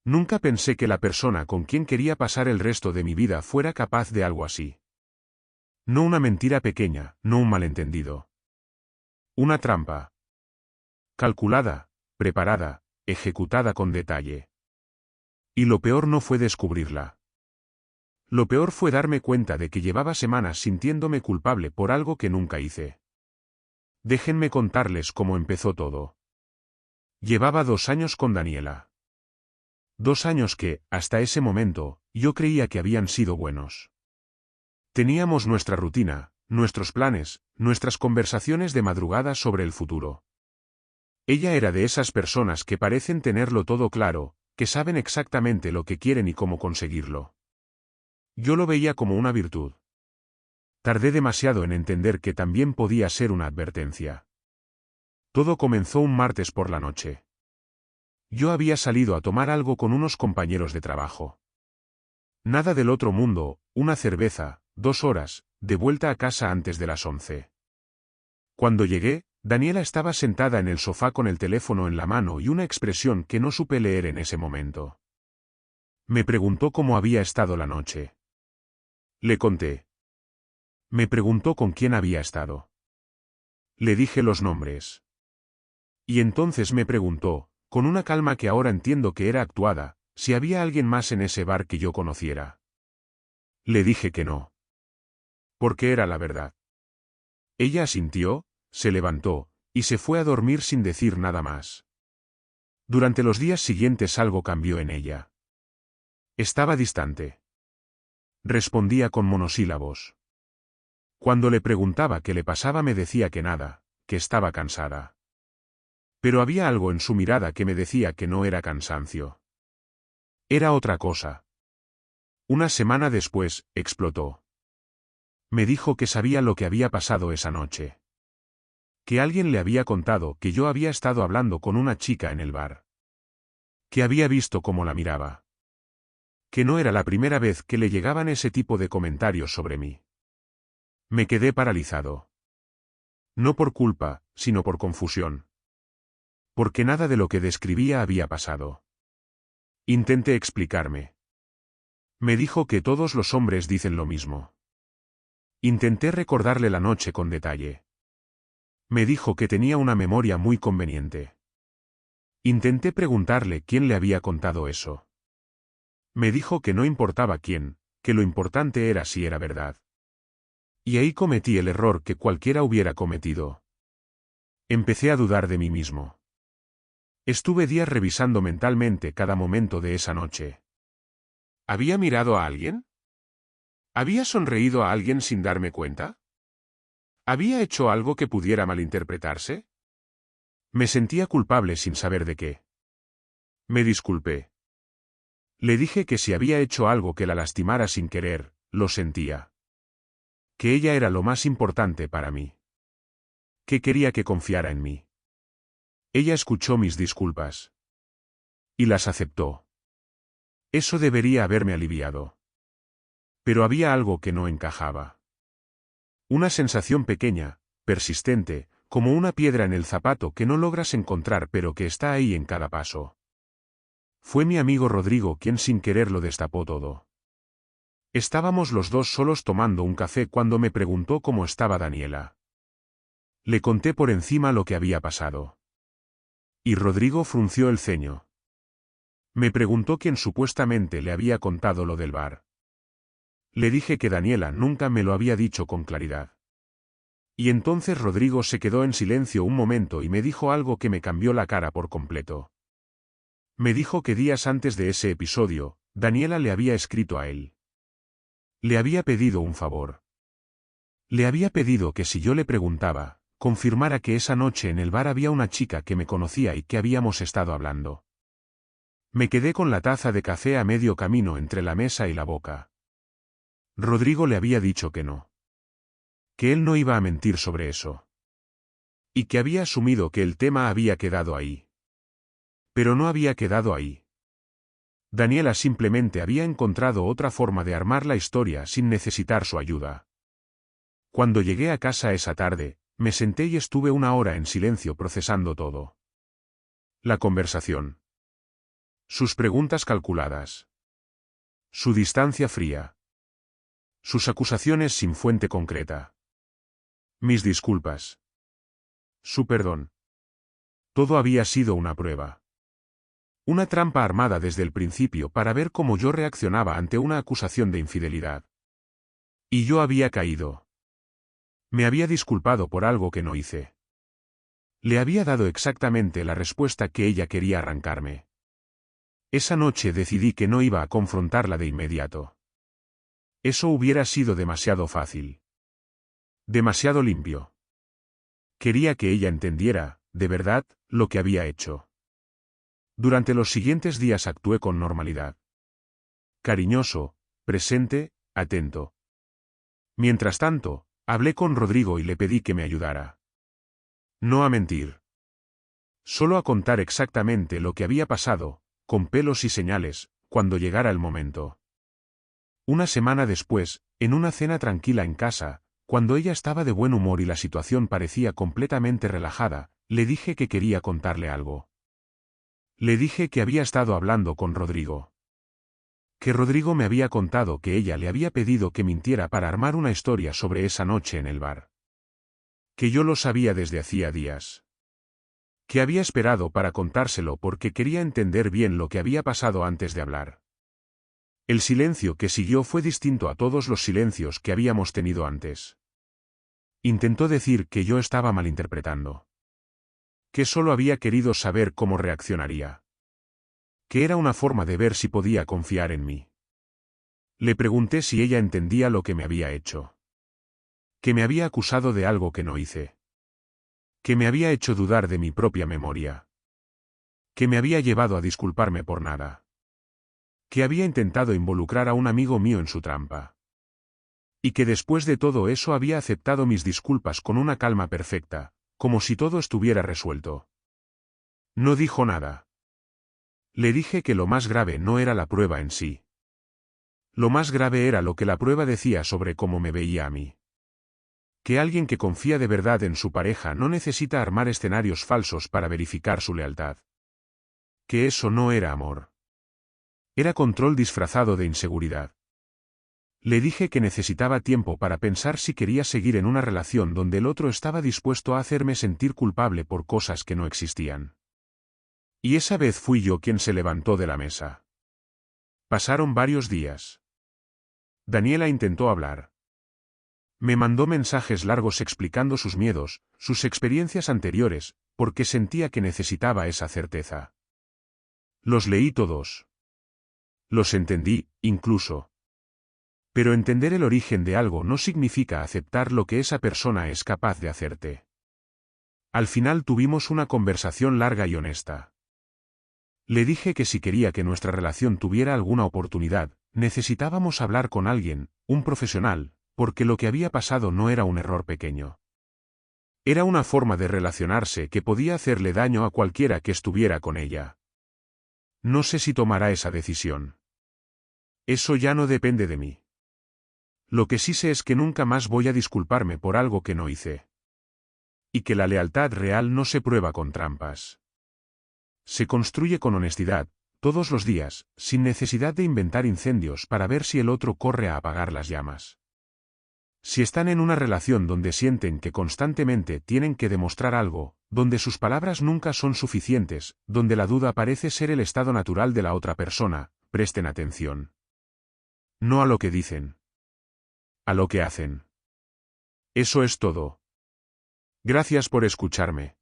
Nunca pensé que la persona con quien quería pasar el resto de mi vida fuera capaz de algo así. No una mentira pequeña, no un malentendido. Una trampa. Calculada, preparada, ejecutada con detalle. Y lo peor no fue descubrirla. Lo peor fue darme cuenta de que llevaba semanas sintiéndome culpable por algo que nunca hice. Déjenme contarles cómo empezó todo. Llevaba 2 años con Daniela. 2 años que, hasta ese momento, yo creía que habían sido buenos. Teníamos nuestra rutina, nuestros planes, nuestras conversaciones de madrugada sobre el futuro. Ella era de esas personas que parecen tenerlo todo claro, que saben exactamente lo que quieren y cómo conseguirlo. Yo lo veía como una virtud. Tardé demasiado en entender que también podía ser una advertencia. Todo comenzó un martes por la noche. Yo había salido a tomar algo con unos compañeros de trabajo. Nada del otro mundo, una cerveza, 2 horas, de vuelta a casa antes de las 11. Cuando llegué, Daniela estaba sentada en el sofá con el teléfono en la mano y una expresión que no supe leer en ese momento. Me preguntó cómo había estado la noche. Le conté. Me preguntó con quién había estado. Le dije los nombres. Y entonces me preguntó, con una calma que ahora entiendo que era actuada, si había alguien más en ese bar que yo conociera. Le dije que no. Porque era la verdad. Ella asintió, se levantó, y se fue a dormir sin decir nada más. Durante los días siguientes algo cambió en ella. Estaba distante. Respondía con monosílabos. Cuando le preguntaba qué le pasaba me decía que nada, que estaba cansada. Pero había algo en su mirada que me decía que no era cansancio. Era otra cosa. Una semana después, explotó. Me dijo que sabía lo que había pasado esa noche. Que alguien le había contado que yo había estado hablando con una chica en el bar. Que había visto cómo la miraba. Que no era la primera vez que le llegaban ese tipo de comentarios sobre mí. Me quedé paralizado. No por culpa, sino por confusión. Porque nada de lo que describía había pasado. Intenté explicarme. Me dijo que todos los hombres dicen lo mismo. Intenté recordarle la noche con detalle. Me dijo que tenía una memoria muy conveniente. Intenté preguntarle quién le había contado eso. Me dijo que no importaba quién, que lo importante era si era verdad. Y ahí cometí el error que cualquiera hubiera cometido. Empecé a dudar de mí mismo. Estuve días revisando mentalmente cada momento de esa noche. ¿Había mirado a alguien? ¿Había sonreído a alguien sin darme cuenta? ¿Había hecho algo que pudiera malinterpretarse? Me sentía culpable sin saber de qué. Me disculpé. Le dije que si había hecho algo que la lastimara sin querer, lo sentía. Que ella era lo más importante para mí. Que quería que confiara en mí. Ella escuchó mis disculpas. Y las aceptó. Eso debería haberme aliviado. Pero había algo que no encajaba. Una sensación pequeña, persistente, como una piedra en el zapato que no logras encontrar pero que está ahí en cada paso. Fue mi amigo Rodrigo quien sin querer lo destapó todo. Estábamos los dos solos tomando un café cuando me preguntó cómo estaba Daniela. Le conté por encima lo que había pasado. Y Rodrigo frunció el ceño. Me preguntó quién supuestamente le había contado lo del bar. Le dije que Daniela nunca me lo había dicho con claridad. Y entonces Rodrigo se quedó en silencio un momento y me dijo algo que me cambió la cara por completo. Me dijo que días antes de ese episodio, Daniela le había escrito a él. Le había pedido un favor. Le había pedido que si yo le preguntaba, confirmara que esa noche en el bar había una chica que me conocía y que habíamos estado hablando. Me quedé con la taza de café a medio camino entre la mesa y la boca. Rodrigo le había dicho que no. Que él no iba a mentir sobre eso. Y que había asumido que el tema había quedado ahí. Pero no había quedado ahí. Daniela simplemente había encontrado otra forma de armar la historia sin necesitar su ayuda. Cuando llegué a casa esa tarde, me senté y estuve 1 hora en silencio procesando todo. La conversación. Sus preguntas calculadas. Su distancia fría. Sus acusaciones sin fuente concreta. Mis disculpas. Su perdón. Todo había sido una prueba. Una trampa armada desde el principio para ver cómo yo reaccionaba ante una acusación de infidelidad. Y yo había caído. Me había disculpado por algo que no hice. Le había dado exactamente la respuesta que ella quería arrancarme. Esa noche decidí que no iba a confrontarla de inmediato. Eso hubiera sido demasiado fácil. Demasiado limpio. Quería que ella entendiera, de verdad, lo que había hecho. Durante los siguientes días actué con normalidad. Cariñoso, presente, atento. Mientras tanto, hablé con Rodrigo y le pedí que me ayudara. No a mentir. Solo a contar exactamente lo que había pasado, con pelos y señales, cuando llegara el momento. Una semana después, en una cena tranquila en casa, cuando ella estaba de buen humor y la situación parecía completamente relajada, le dije que quería contarle algo. Le dije que había estado hablando con Rodrigo. Que Rodrigo me había contado que ella le había pedido que mintiera para armar una historia sobre esa noche en el bar. Que yo lo sabía desde hacía días. Que había esperado para contárselo porque quería entender bien lo que había pasado antes de hablar. El silencio que siguió fue distinto a todos los silencios que habíamos tenido antes. Intentó decir que yo estaba malinterpretando. Que solo había querido saber cómo reaccionaría. Que era una forma de ver si podía confiar en mí. Le pregunté si ella entendía lo que me había hecho. Que me había acusado de algo que no hice. Que me había hecho dudar de mi propia memoria. Que me había llevado a disculparme por nada. Que había intentado involucrar a un amigo mío en su trampa. Y que después de todo eso había aceptado mis disculpas con una calma perfecta, como si todo estuviera resuelto. No dijo nada. Le dije que lo más grave no era la prueba en sí. Lo más grave era lo que la prueba decía sobre cómo me veía a mí. Que alguien que confía de verdad en su pareja no necesita armar escenarios falsos para verificar su lealtad. Que eso no era amor. Era control disfrazado de inseguridad. Le dije que necesitaba tiempo para pensar si quería seguir en una relación donde el otro estaba dispuesto a hacerme sentir culpable por cosas que no existían. Y esa vez fui yo quien se levantó de la mesa. Pasaron varios días. Daniela intentó hablar. Me mandó mensajes largos explicando sus miedos, sus experiencias anteriores, porque sentía que necesitaba esa certeza. Los leí todos. Los entendí, incluso. Pero entender el origen de algo no significa aceptar lo que esa persona es capaz de hacerte. Al final tuvimos una conversación larga y honesta. Le dije que si quería que nuestra relación tuviera alguna oportunidad, necesitábamos hablar con alguien, un profesional, porque lo que había pasado no era un error pequeño. Era una forma de relacionarse que podía hacerle daño a cualquiera que estuviera con ella. No sé si tomará esa decisión. Eso ya no depende de mí. Lo que sí sé es que nunca más voy a disculparme por algo que no hice. Y que la lealtad real no se prueba con trampas. Se construye con honestidad, todos los días, sin necesidad de inventar incendios para ver si el otro corre a apagar las llamas. Si están en una relación donde sienten que constantemente tienen que demostrar algo, donde sus palabras nunca son suficientes, donde la duda parece ser el estado natural de la otra persona, presten atención. No a lo que dicen. A lo que hacen. Eso es todo. Gracias por escucharme.